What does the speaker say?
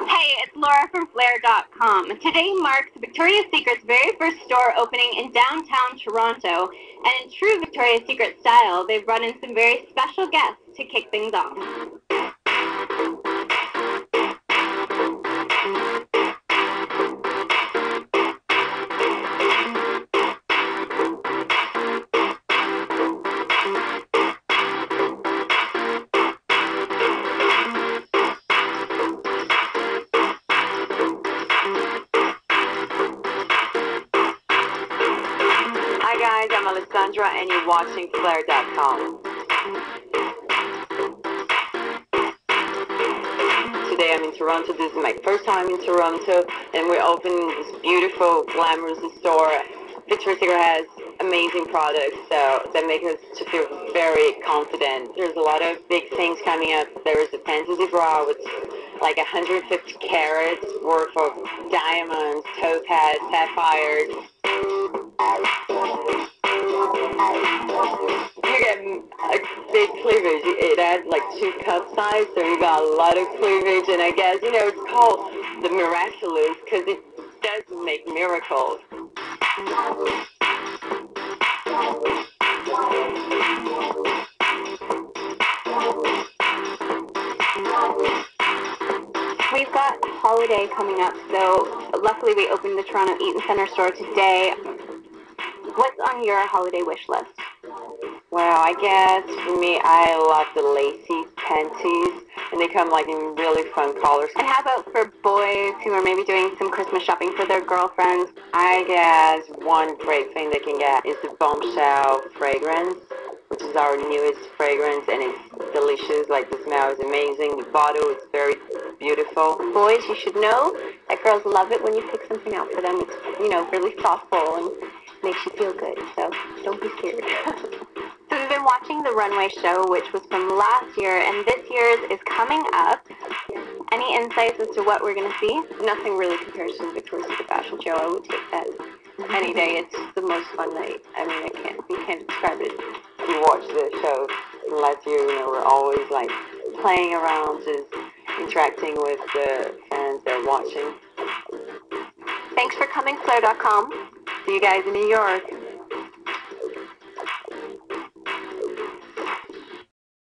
Hey, it's Laura from Flair.com. Today marks Victoria's Secret's very first store opening in downtown Toronto, and in true Victoria's Secret style, they've brought in some very special guests to kick things off. Hi guys, I'm Alessandra and you're watching Flair.com. Today I'm in Toronto. This is my first time in Toronto and we're opening this beautiful, glamorous store. Victoria's Secret has amazing products, so that make us to feel very confident. There's a lot of big things coming up. There is a fantasy bra with like 150 carats worth of diamonds, topaz, sapphires. You get a big cleavage. It adds like 2 cup size, so you got a lot of cleavage, and I guess, it's called the miraculous because it does make miracles. We've got holiday coming up, so luckily we opened the Toronto Eaton Centre store today. What's on your holiday wish list? Well, I guess for me, I love the lacy panties, and they come like in really fun colors. And how about for boys who are maybe doing some Christmas shopping for their girlfriends? I guess one great thing they can get is the Bombshell fragrance, which is our newest fragrance, and it's delicious. Like, the smell is amazing. The bottle is very beautiful. Boys, you should know that girls love it when you pick something out for them. It's, really thoughtful and makes you feel good, so don't be scared. So we've been watching the runway show, which was from last year, and this year's is coming up. Any insights as to what we're going to see? Nothing really compares to Victoria's Secret fashion show. I would take that any day. It's the most fun night. I mean, you can't describe it. You watch the show last year, we're always like playing around, just interacting with the fans that are watching. Thanks for coming, Flair.com. See you guys in New York.